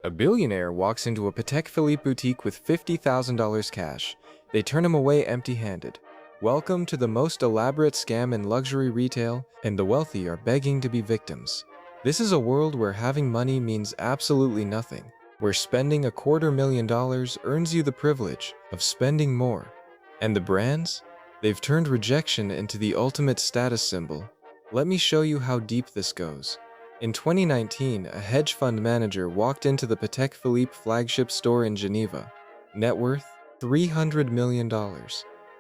A billionaire walks into a Patek Philippe boutique with $50,000 cash. They turn him away empty-handed. Welcome to the most elaborate scam in luxury retail, and the wealthy are begging to be victims. This is a world where having money means absolutely nothing, where spending $250,000 earns you the privilege of spending more. And the brands? They've turned rejection into the ultimate status symbol. Let me show you how deep this goes. In 2019, a hedge fund manager walked into the Patek Philippe flagship store in Geneva. Net worth? $300 million.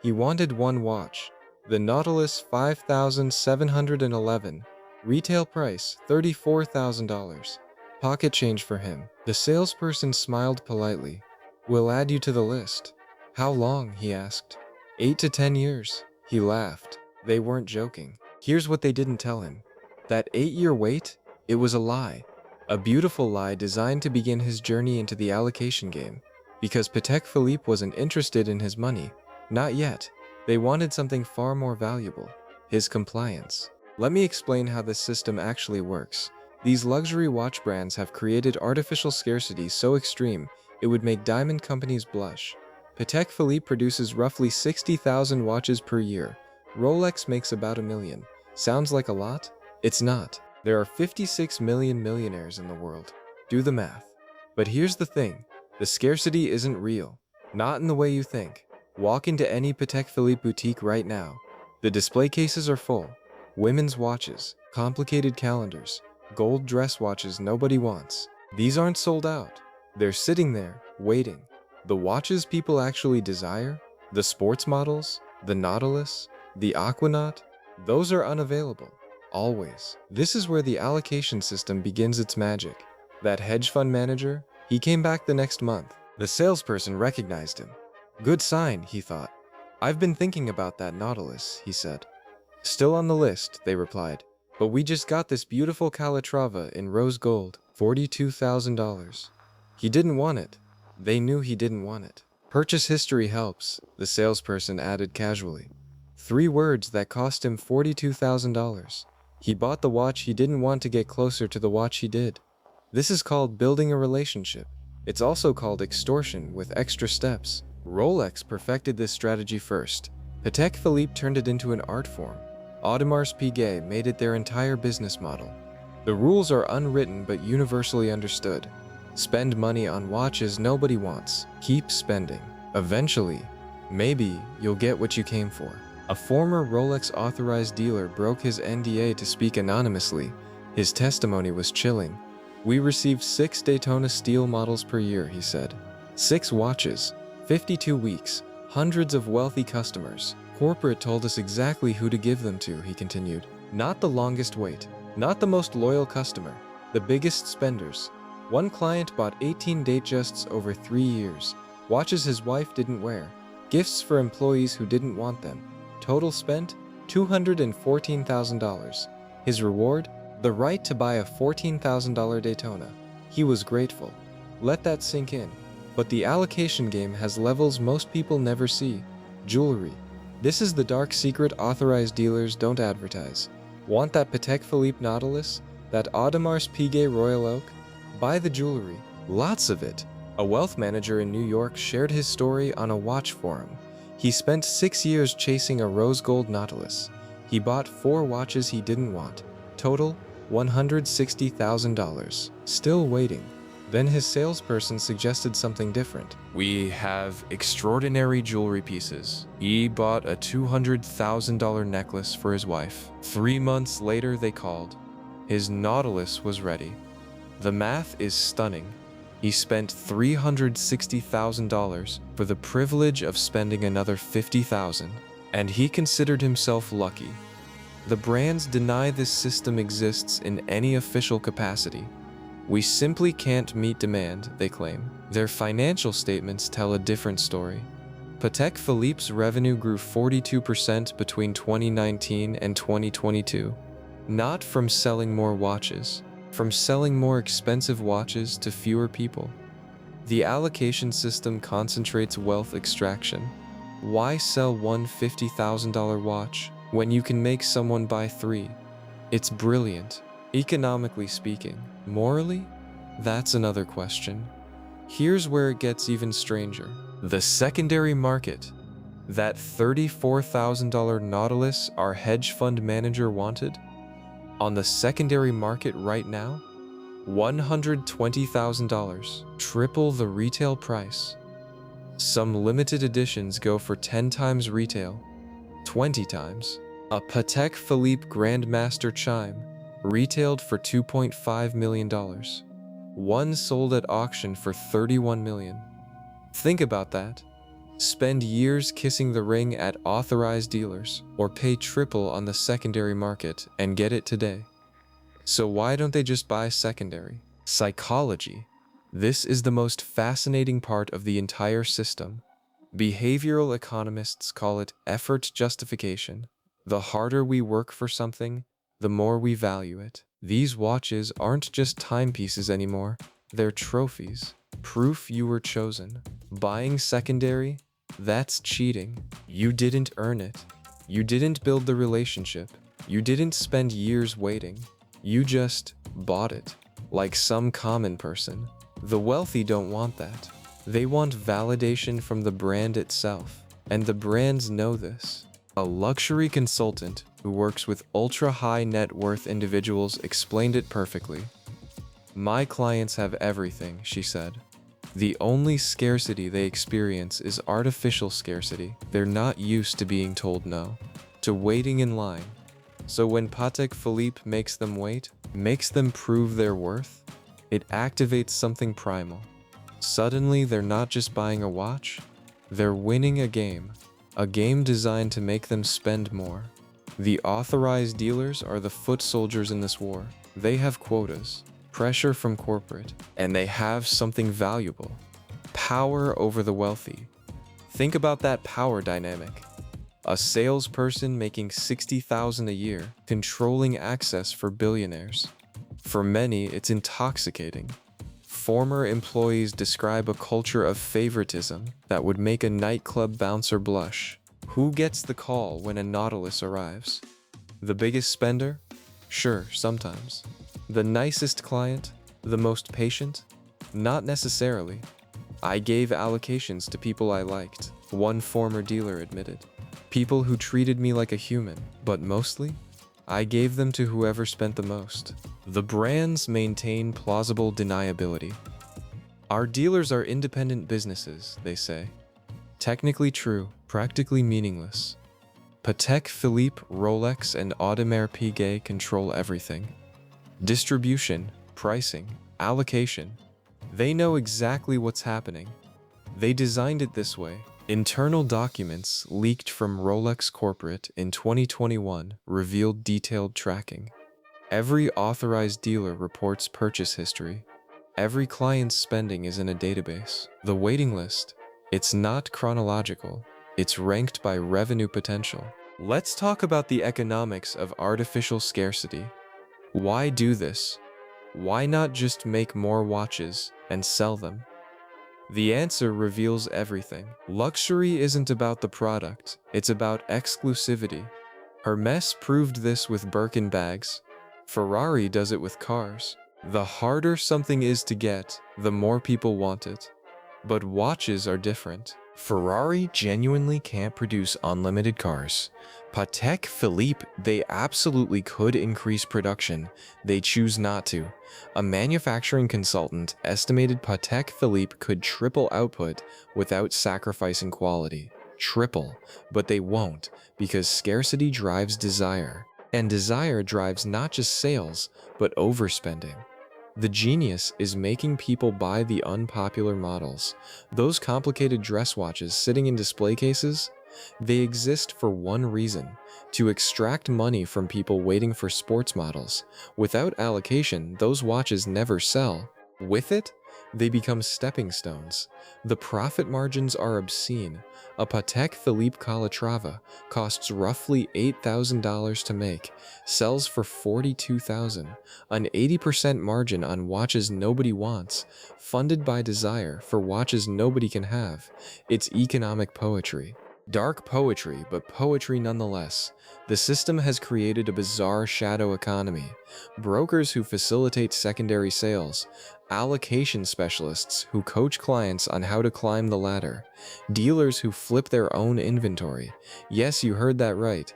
He wanted one watch, the Nautilus 5711. Retail price, $34,000. Pocket change for him. The salesperson smiled politely. "We'll add you to the list." "How long?" he asked. 8 to 10 years. He laughed. They weren't joking. Here's what they didn't tell him. That 8-year wait? It was a lie. A beautiful lie designed to begin his journey into the allocation game. Because Patek Philippe wasn't interested in his money. Not yet. They wanted something far more valuable. His compliance. Let me explain how this system actually works. These luxury watch brands have created artificial scarcity so extreme, it would make diamond companies blush. Patek Philippe produces roughly 60,000 watches per year. Rolex makes about 1 million. Sounds like a lot? It's not. There are 56 million millionaires in the world. Do the math. But here's the thing. The scarcity isn't real. Not in the way you think. Walk into any Patek Philippe boutique right now. The display cases are full. Women's watches, complicated calendars, gold dress watches nobody wants. These aren't sold out. They're sitting there, waiting. The watches people actually desire, the sports models, the Nautilus, the Aquanaut, those are unavailable. Always. This is where the allocation system begins its magic. That hedge fund manager, he came back the next month. The salesperson recognized him. "Good sign," he thought. "I've been thinking about that Nautilus," he said. "Still on the list," they replied. "But we just got this beautiful Calatrava in rose gold, $42,000. He didn't want it. They knew he didn't want it. "Purchase history helps," the salesperson added casually. 3 words that cost him $42,000. He bought the watch he didn't want to get closer to the watch he did. This is called building a relationship. It's also called extortion with extra steps. Rolex perfected this strategy first. Patek Philippe turned it into an art form. Audemars Piguet made it their entire business model. The rules are unwritten but universally understood. Spend money on watches nobody wants. Keep spending. Eventually, maybe you'll get what you came for. A former Rolex authorized dealer broke his NDA to speak anonymously. His testimony was chilling. "We received 6 Daytona steel models per year," he said. 6 watches, 52 weeks, hundreds of wealthy customers. "Corporate told us exactly who to give them to," he continued. "Not the longest wait, not the most loyal customer, the biggest spenders." One client bought 18 Datejusts over 3 years, watches his wife didn't wear, gifts for employees who didn't want them. Total spent? $214,000. His reward? The right to buy a $14,000 Daytona. He was grateful. Let that sink in. But the allocation game has levels most people never see. Jewelry. This is the dark secret authorized dealers don't advertise. Want that Patek Philippe Nautilus? That Audemars Piguet Royal Oak? Buy the jewelry. Lots of it. A wealth manager in New York shared his story on a watch forum. He spent 6 years chasing a rose gold Nautilus. He bought 4 watches he didn't want. Total, $160,000. Still waiting. Then his salesperson suggested something different. "We have extraordinary jewelry pieces." He bought a $200,000 necklace for his wife. 3 months later they called. His Nautilus was ready. The math is stunning. He spent $360,000 for the privilege of spending another $50,000, and he considered himself lucky. The brands deny this system exists in any official capacity. "We simply can't meet demand," they claim. Their financial statements tell a different story. Patek Philippe's revenue grew 42% between 2019 and 2022. Not from selling more watches, from selling more expensive watches to fewer people. The allocation system concentrates wealth extraction. Why sell one $50,000 watch when you can make someone buy 3? It's brilliant. Economically speaking. Morally? That's another question. Here's where it gets even stranger. The secondary market. That $34,000 Nautilus our hedge fund manager wanted? On the secondary market right now? $120,000, triple the retail price. Some limited editions go for 10 times retail, 20 times. A Patek Philippe Grandmaster chime retailed for $2.5 million. One sold at auction for $31 million. Think about that. Spend years kissing the ring at authorized dealers, or pay triple on the secondary market and get it today. So why don't they just buy secondary? Psychology. This is the most fascinating part of the entire system. Behavioral economists call it effort justification. The harder we work for something, the more we value it. These watches aren't just timepieces anymore. They're trophies. Proof you were chosen. Buying secondary? That's cheating. You didn't earn it. You didn't build the relationship. You didn't spend years waiting. You just bought it, like some common person. The wealthy don't want that. They want validation from the brand itself, and the brands know this. A luxury consultant who works with ultra-high net worth individuals explained it perfectly. My clients have everything, she said. The only scarcity they experience is artificial scarcity. They're not used to being told no, to waiting in line. So when Patek Philippe makes them wait, makes them prove their worth, it activates something primal. Suddenly, they're not just buying a watch, they're winning a game designed to make them spend more. The authorized dealers are the foot soldiers in this war. They have quotas, pressure from corporate, and they have something valuable: power over the wealthy. Think about that power dynamic. A salesperson making $60,000 a year, controlling access for billionaires. For many, it's intoxicating. Former employees describe a culture of favoritism that would make a nightclub bouncer blush. Who gets the call when a Nautilus arrives? The biggest spender? Sure, sometimes. The nicest client? The most patient? Not necessarily. I gave allocations to people I liked, one former dealer admitted. People who treated me like a human, but mostly, I gave them to whoever spent the most. The brands maintain plausible deniability. Our dealers are independent businesses, they say. Technically true, practically meaningless. Patek Philippe, Rolex, and Audemars Piguet control everything. Distribution, pricing, allocation. They know exactly what's happening. They designed it this way. Internal documents leaked from Rolex Corporate in 2021 revealed detailed tracking. Every authorized dealer reports purchase history. Every client's spending is in a database. The waiting list, it's not chronological. It's ranked by revenue potential. Let's talk about the economics of artificial scarcity. Why do this? Why not just make more watches and sell them? The answer reveals everything. Luxury isn't about the product, it's about exclusivity. Hermès proved this with Birkin bags. Ferrari does it with cars. The harder something is to get, the more people want it. But watches are different. Ferrari genuinely can't produce unlimited cars. Patek Philippe, they absolutely could increase production. They choose not to. A manufacturing consultant estimated Patek Philippe could triple output without sacrificing quality. Triple. But they won't, because scarcity drives desire. And desire drives not just sales, but overspending. The genius is making people buy the unpopular models. Those complicated dress watches sitting in display cases, they exist for one reason: to extract money from people waiting for sports models. Without allocation, those watches never sell. With it, they become stepping stones. The profit margins are obscene. A Patek Philippe Calatrava costs roughly $8,000 to make, sells for $42,000, an 80% margin on watches nobody wants, funded by desire for watches nobody can have. It's economic poetry. Dark poetry, but poetry nonetheless. The system has created a bizarre shadow economy. Brokers who facilitate secondary sales, allocation specialists who coach clients on how to climb the ladder, dealers who flip their own inventory. Yes, you heard that right.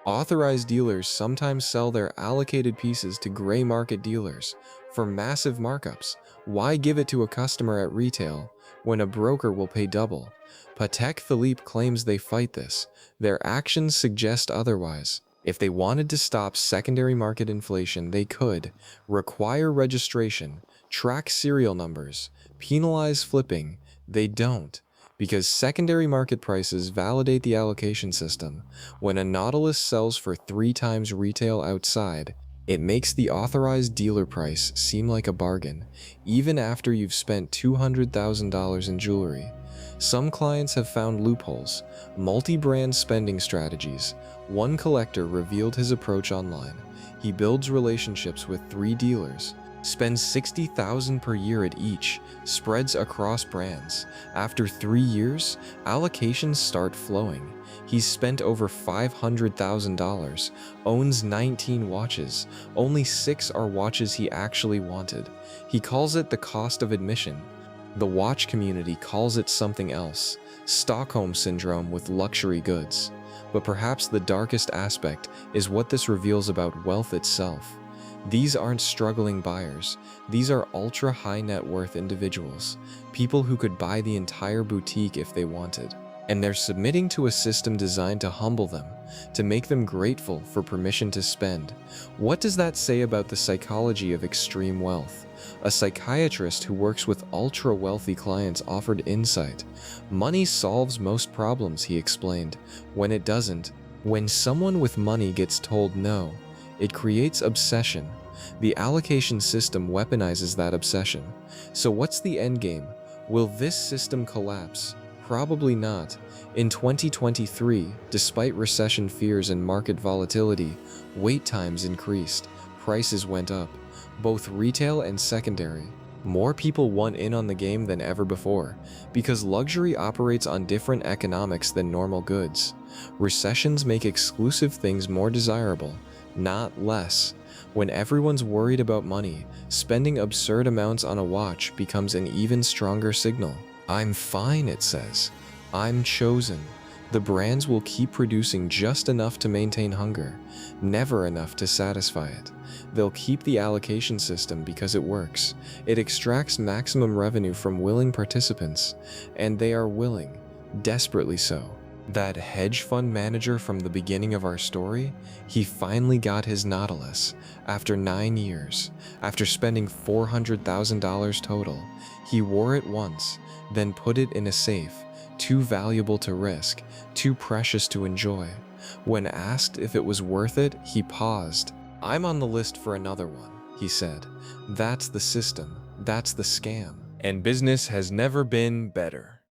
Authorized dealers sometimes sell their allocated pieces to gray market dealers for massive markups. Why give it to a customer at retail when a broker will pay double? Patek Philippe claims they fight this. Their actions suggest otherwise. If they wanted to stop secondary market inflation, they could require registration, track serial numbers, penalize flipping. They don't, because secondary market prices validate the allocation system. When a Nautilus sells for 3 times retail outside, it makes the authorized dealer price seem like a bargain, even after you've spent $200,000 in jewelry. Some clients have found loopholes, multi-brand spending strategies. One collector revealed his approach online. He builds relationships with 3 dealers, spends $60,000 per year at each, spreads across brands. After 3 years, allocations start flowing. He's spent over $500,000, owns 19 watches. Only 6 are watches he actually wanted. He calls it the cost of admission. The watch community calls it something else, Stockholm Syndrome with luxury goods. But perhaps the darkest aspect is what this reveals about wealth itself. These aren't struggling buyers. These are ultra-high net worth individuals, people who could buy the entire boutique if they wanted. And they're submitting to a system designed to humble them, to make them grateful for permission to spend. What does that say about the psychology of extreme wealth? A psychiatrist who works with ultra-wealthy clients offered insight. Money solves most problems, he explained. When it doesn't, when someone with money gets told no, it creates obsession. The allocation system weaponizes that obsession. So what's the endgame? Will this system collapse? Probably not. In 2023, despite recession fears and market volatility, wait times increased, prices went up, both retail and secondary. More people want in on the game than ever before, because luxury operates on different economics than normal goods. Recessions make exclusive things more desirable, not less. When everyone's worried about money, spending absurd amounts on a watch becomes an even stronger signal. I'm fine, it says. I'm chosen. The brands will keep producing just enough to maintain hunger, never enough to satisfy it. They'll keep the allocation system because it works. It extracts maximum revenue from willing participants, and they are willing, desperately so. That hedge fund manager from the beginning of our story, he finally got his Nautilus after 9 years. After spending $400,000 total, he wore it once, then put it in a safe, too valuable to risk, too precious to enjoy. When asked if it was worth it, he paused. "I'm on the list for another one," he said. That's the system. That's the scam. And business has never been better.